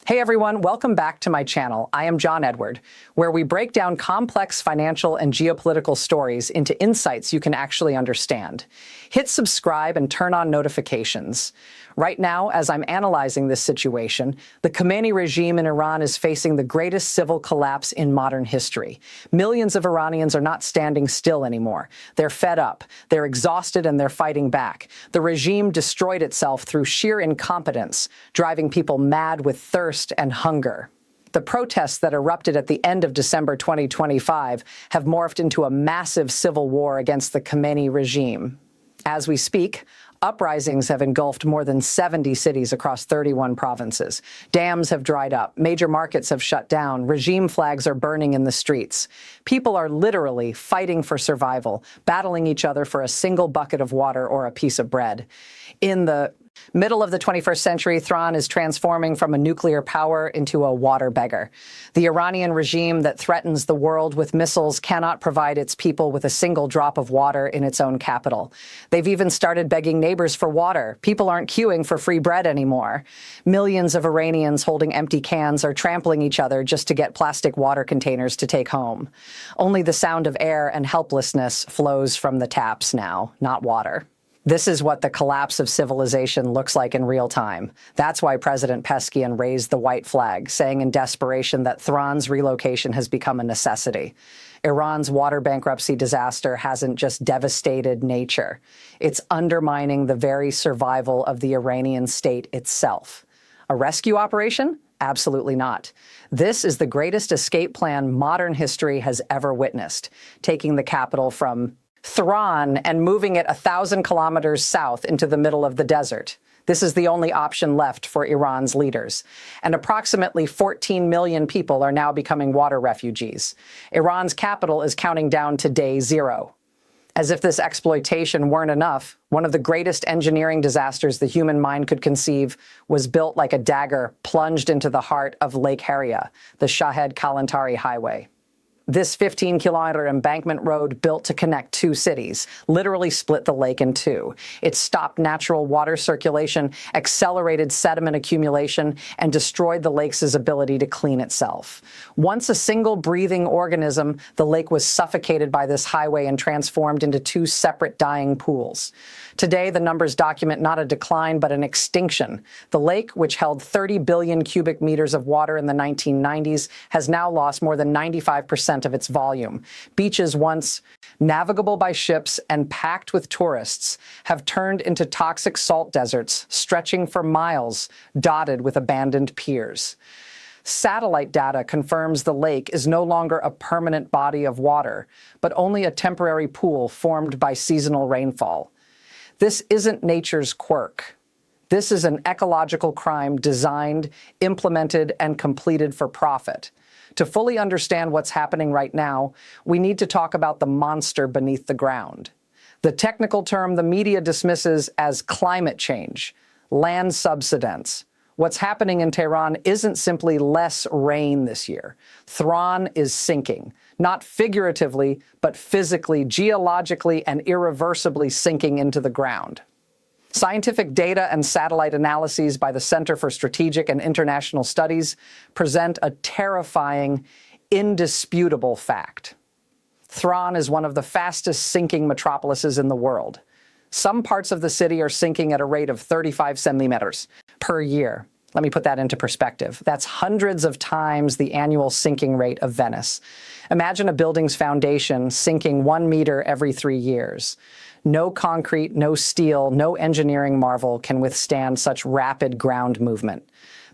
Hey everyone, welcome back to my channel. I am John Edward, where we break down complex financial and geopolitical stories into insights you can actually understand. Hit subscribe and turn on notifications. Right now, as I'm analyzing this situation, the Khomeini regime in Iran is facing the greatest civil collapse in modern history. Millions of Iranians are not standing still anymore. They're fed up, they're exhausted, and they're fighting back. The regime destroyed itself through sheer incompetence, driving people mad with thirst and hunger. The protests that erupted at the end of December 2025 have morphed into a massive civil war against the Khomeini regime. As we speak, uprisings have engulfed more than 70 cities across 31 provinces. Dams have dried up, major markets have shut down, regime flags are burning in the streets. People are literally fighting for survival, battling each other for a single bucket of water or a piece of bread. In the middle of the 21st century, Tehran is transforming from a nuclear power into a water beggar. The Iranian regime that threatens the world with missiles cannot provide its people with a single drop of water in its own capital. They've even started begging neighbors for water. People aren't queuing for free bread anymore. Millions of Iranians holding empty cans are trampling each other just to get plastic water containers to take home. Only the sound of air and helplessness flows from the taps now, not water. This is what the collapse of civilization looks like in real time. That's why President Pezeshkian raised the white flag, saying in desperation that Tehran's relocation has become a necessity. Iran's water bankruptcy disaster hasn't just devastated nature. It's undermining the very survival of the Iranian state itself. A rescue operation? Absolutely not. This is the greatest escape plan modern history has ever witnessed, taking the capital from Tehran and moving it 1,000 kilometers south into the middle of the desert. This is the only option left for Iran's leaders. And approximately 14 million people are now becoming water refugees. Iran's capital is counting down to day zero. As if this exploitation weren't enough, one of the greatest engineering disasters the human mind could conceive was built like a dagger plunged into the heart of Lake Haria, the Shahed-Kalantari Highway. This 15-kilometer embankment road built to connect two cities literally split the lake in two. It stopped natural water circulation, accelerated sediment accumulation, and destroyed the lake's ability to clean itself. Once a single breathing organism, the lake was suffocated by this highway and transformed into two separate dying pools. Today, the numbers document not a decline, but an extinction. The lake, which held 30 billion cubic meters of water in the 1990s, has now lost more than 95% of its volume. Beaches once navigable by ships and packed with tourists have turned into toxic salt deserts, stretching for miles, dotted with abandoned piers. Satellite data confirms the lake is no longer a permanent body of water, but only a temporary pool formed by seasonal rainfall. This isn't nature's quirk. This is an ecological crime designed, implemented, and completed for profit. To fully understand what's happening right now, we need to talk about the monster beneath the ground. The technical term the media dismisses as climate change, land subsidence. What's happening in Tehran isn't simply less rain this year. Tehran is sinking, not figuratively, but physically, geologically, and irreversibly sinking into the ground. Scientific data and satellite analyses by the Center for Strategic and International Studies present a terrifying, indisputable fact. Tehran is one of the fastest sinking metropolises in the world. Some parts of the city are sinking at a rate of 35 centimeters per year. Let me put that into perspective. That's hundreds of times the annual sinking rate of Venice. Imagine a building's foundation sinking 1 meter every 3 years. No concrete, no steel, no engineering marvel can withstand such rapid ground movement.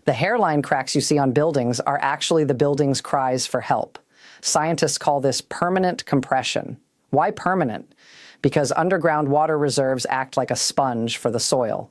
The hairline cracks you see on buildings are actually the building's cries for help. Scientists call this permanent compression. Why permanent? Because underground water reserves act like a sponge for the soil.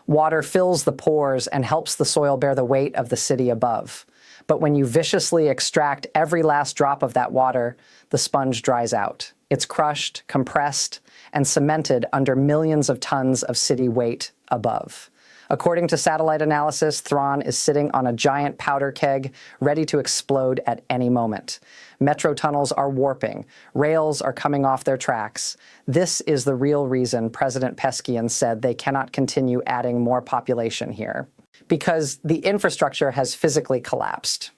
Water fills the pores and helps the soil bear the weight of the city above. But when you viciously extract every last drop of that water, the sponge dries out. It's crushed, compressed, and cemented under millions of tons of city weight above. According to satellite analysis, Tehran is sitting on a giant powder keg ready to explode at any moment. Metro tunnels are warping. Rails are coming off their tracks. This is the real reason President Pezeshkian said they cannot continue adding more population here. because the infrastructure has physically collapsed.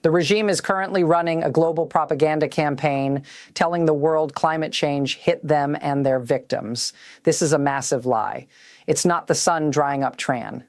The regime is currently running a global propaganda campaign telling the world climate change hit them and their victims. This is a massive lie. It's not the sun drying up Tehran.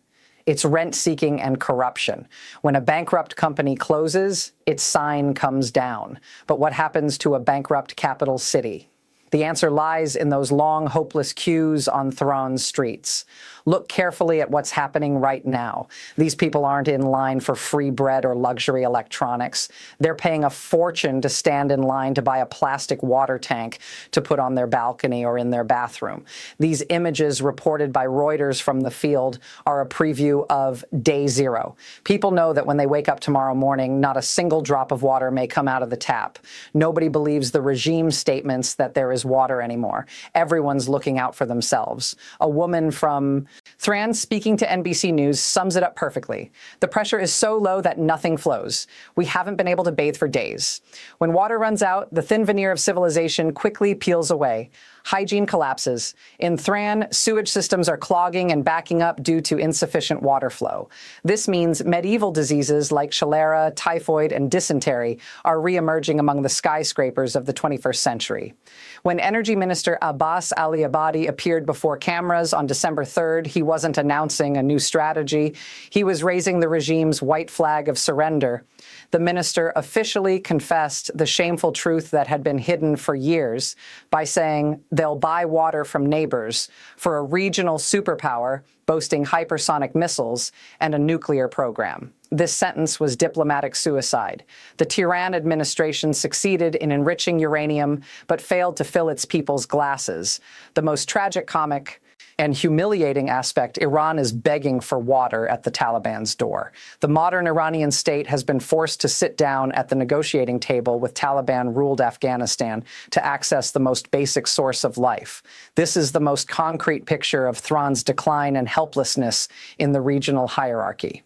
It's rent-seeking and corruption. When a bankrupt company closes, its sign comes down. But what happens to a bankrupt capital city? The answer lies in those long, hopeless queues on Tehran's streets. Look carefully at what's happening right now. These people aren't in line for free bread or luxury electronics. They're paying a fortune to stand in line to buy a plastic water tank to put on their balcony or in their bathroom. These images reported by Reuters from the field are a preview of day zero. People know that when they wake up tomorrow morning, not a single drop of water may come out of the tap. Nobody believes the regime's statements that there is water anymore. Everyone's looking out for themselves. A woman from Tehran speaking to NBC News sums it up perfectly. The pressure is so low that nothing flows. We haven't been able to bathe for days. When water runs out, the thin veneer of civilization quickly peels away. Hygiene collapses. In Tehran, sewage systems are clogging and backing up due to insufficient water flow. This means medieval diseases like cholera, typhoid, and dysentery are re-emerging among the skyscrapers of the 21st century. When Energy Minister Abbas Ali Abadi appeared before cameras on December 3rd, he wasn't announcing a new strategy. He was raising the regime's white flag of surrender. The minister officially confessed the shameful truth that had been hidden for years by saying they'll buy water from neighbors for a regional superpower boasting hypersonic missiles and a nuclear program. This sentence was diplomatic suicide. The Tehran administration succeeded in enriching uranium, but failed to fill its people's glasses. The most tragic, comic, and humiliating aspect, Iran is begging for water at the Taliban's door. The modern Iranian state has been forced to sit down at the negotiating table with Taliban-ruled Afghanistan to access the most basic source of life. This is the most concrete picture of Tehran's decline and helplessness in the regional hierarchy.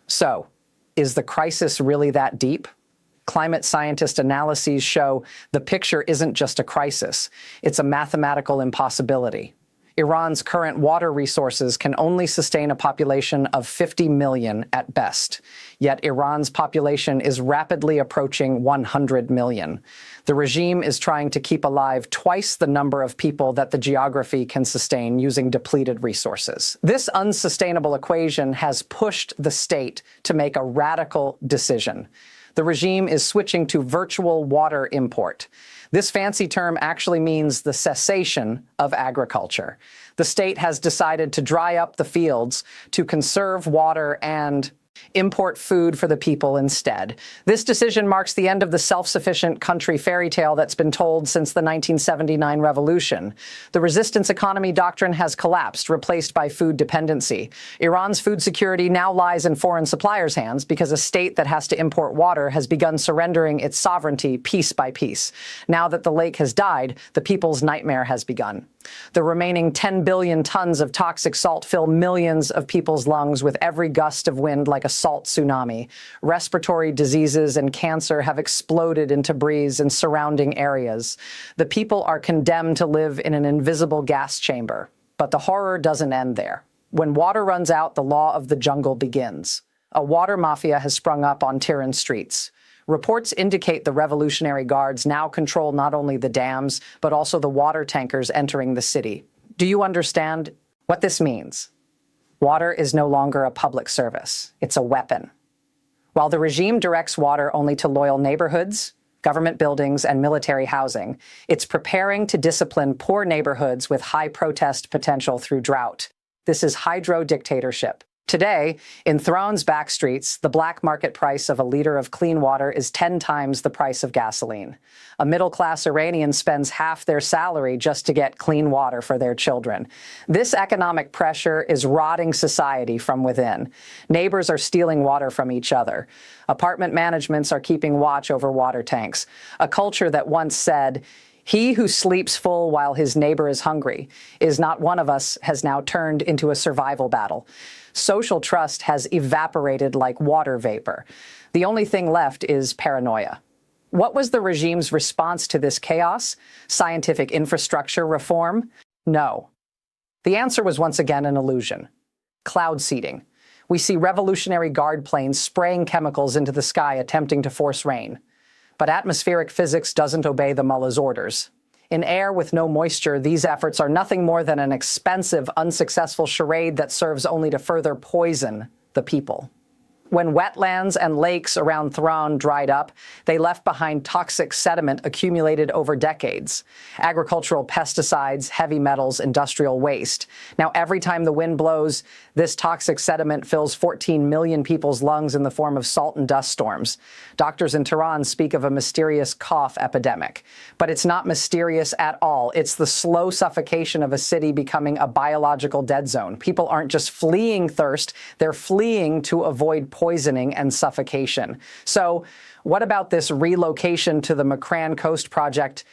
So, is the crisis really that deep? Climate scientist analyses show the picture isn't just a crisis, it's a mathematical impossibility. Iran's current water resources can only sustain a population of 50 million at best. Yet Iran's population is rapidly approaching 100 million. The regime is trying to keep alive twice the number of people that the geography can sustain using depleted resources. This unsustainable equation has pushed the state to make a radical decision. The regime is switching to virtual water import. This fancy term actually means the cessation of agriculture. The state has decided to dry up the fields to conserve water and import food for the people instead. This decision marks the end of the self-sufficient country fairy tale that's been told since the 1979 revolution. The resistance economy doctrine has collapsed, replaced by food dependency. Iran's food security now lies in foreign suppliers' hands because a state that has to import water has begun surrendering its sovereignty piece by piece. Now that the lake has died, the people's nightmare has begun. The remaining 10 billion tons of toxic salt fill millions of people's lungs with every gust of wind like a salt tsunami. Respiratory diseases and cancer have exploded into breeze in surrounding areas. The people are condemned to live in an invisible gas chamber. But the horror doesn't end there. When water runs out, the law of the jungle begins. A water mafia has sprung up on Tehran streets. Reports indicate the Revolutionary Guards now control not only the dams, but also the water tankers entering the city. Do you understand what this means? Water is no longer a public service. It's a weapon. While the regime directs water only to loyal neighborhoods, government buildings, and military housing, it's preparing to discipline poor neighborhoods with high protest potential through drought. This is hydro-dictatorship. Today, in Tehran's back streets, the black market price of a liter of clean water is 10 times the price of gasoline. A middle-class Iranian spends half their salary just to get clean water for their children. This economic pressure is rotting society from within. Neighbors are stealing water from each other. Apartment managements are keeping watch over water tanks. A culture that once said, "He who sleeps full while his neighbor is hungry is not one of us," has now turned into a survival battle. Social trust has evaporated like water vapor. The only thing left is paranoia. What was the regime's response to this chaos? Scientific infrastructure reform? No. The answer was once again an illusion. Cloud seeding. We see Revolutionary Guard planes spraying chemicals into the sky attempting to force rain. But atmospheric physics doesn't obey the mullah's orders. In air with no moisture, these efforts are nothing more than an expensive, unsuccessful charade that serves only to further poison the people. When wetlands and lakes around Tehran dried up, they left behind toxic sediment accumulated over decades. Agricultural pesticides, heavy metals, industrial waste. Now, every time the wind blows, this toxic sediment fills 14 million people's lungs in the form of salt and dust storms. Doctors in Tehran speak of a mysterious cough epidemic. But it's not mysterious at all. It's the slow suffocation of a city becoming a biological dead zone. People aren't just fleeing thirst, they're fleeing to avoid poisoning and suffocation. So what about this relocation to the Makran Coast project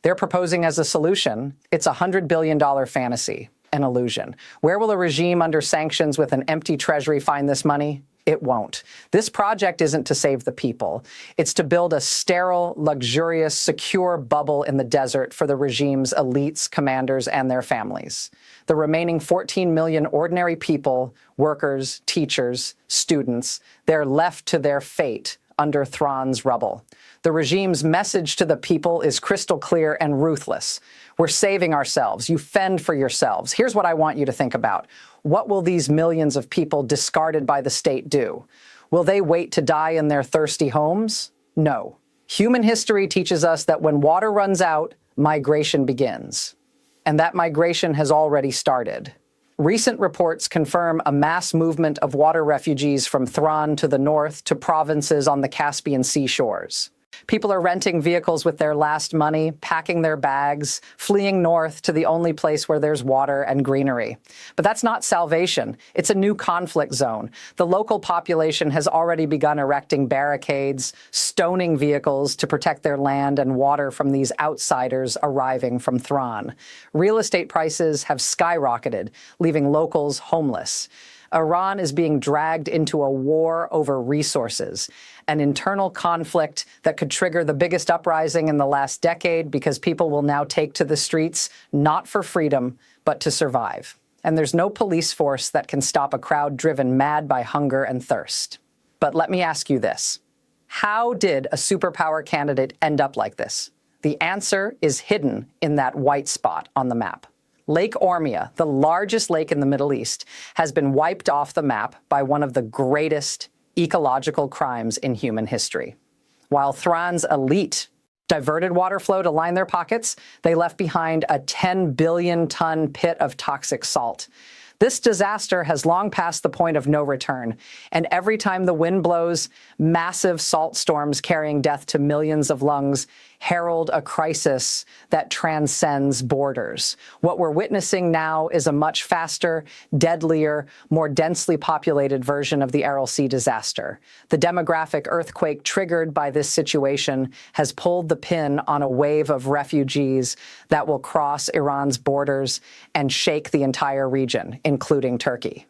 they're proposing as a solution? It's a $100 billion fantasy, an illusion. Where will a regime under sanctions with an empty treasury find this money? It won't. This project isn't to save the people. It's to build a sterile, luxurious, secure bubble in the desert for the regime's elites, commanders, and their families. The remaining 14 million ordinary people, workers, teachers, students, they're left to their fate under Tehran's rubble. The regime's message to the people is crystal clear and ruthless. We're saving ourselves. You fend for yourselves. Here's what I want you to think about. What will these millions of people discarded by the state do? Will they wait to die in their thirsty homes? No. Human history teaches us that when water runs out, migration begins. And that migration has already started. Recent reports confirm a mass movement of water refugees from Tehran to the north to provinces on the Caspian Sea shores. People are renting vehicles with their last money, packing their bags, fleeing north to the only place where there's water and greenery. But that's not salvation. It's a new conflict zone. The local population has already begun erecting barricades, stoning vehicles to protect their land and water from these outsiders arriving from Tehran. Real estate prices have skyrocketed, leaving locals homeless. Iran is being dragged into a war over resources, an internal conflict that could trigger the biggest uprising in the last decade because people will now take to the streets not for freedom, but to survive. And there's no police force that can stop a crowd driven mad by hunger and thirst. But let me ask you this. How did a superpower candidate end up like this? The answer is hidden in that white spot on the map. Lake Ormia, the largest lake in the Middle East, has been wiped off the map by one of the greatest ecological crimes in human history. While Tehran's elite diverted water flow to line their pockets, they left behind a 10 billion ton pit of toxic salt. This disaster has long passed the point of no return, and every time the wind blows, massive salt storms carrying death to millions of lungs herald a crisis that transcends borders. What we're witnessing now is a much faster, deadlier, more densely populated version of the Aral Sea disaster. The demographic earthquake triggered by this situation has pulled the pin on a wave of refugees that will cross Iran's borders and shake the entire region, including Turkey.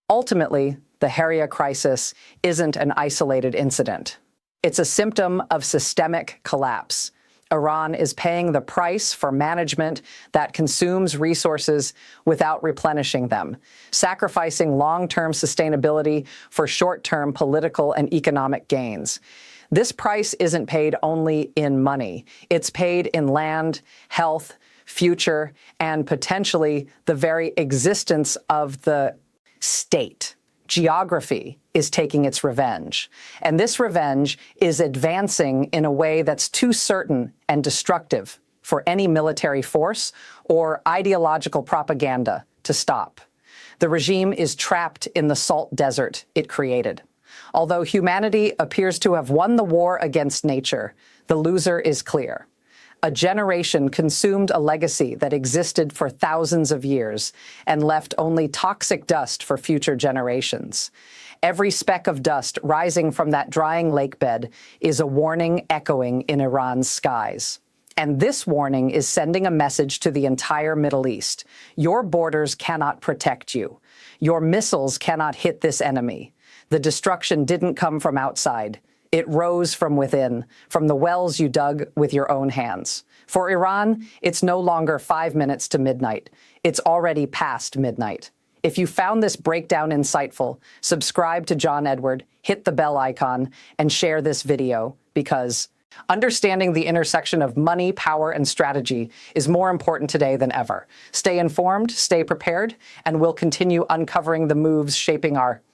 Ultimately, the Haria crisis isn't an isolated incident. It's a symptom of systemic collapse. Iran is paying the price for management that consumes resources without replenishing them, sacrificing long-term sustainability for short-term political and economic gains. This price isn't paid only in money. It's paid in land, health, future, and potentially the very existence of the state. Geography is taking its revenge. And this revenge is advancing in a way that's too certain and destructive for any military force or ideological propaganda to stop. The regime is trapped in the salt desert it created. Although humanity appears to have won the war against nature, the loser is clear. A generation consumed a legacy that existed for thousands of years and left only toxic dust for future generations. Every speck of dust rising from that drying lake bed is a warning echoing in Iran's skies. And this warning is sending a message to the entire Middle East. Your borders cannot protect you. Your missiles cannot hit this enemy. The destruction didn't come from outside. It rose from within, from the wells you dug with your own hands. For Iran, it's no longer 5 minutes to midnight. It's already past midnight. If you found this breakdown insightful, subscribe to John Edward, hit the bell icon, and share this video, because understanding the intersection of money, power, and strategy is more important today than ever. Stay informed, stay prepared, and we'll continue uncovering the moves shaping our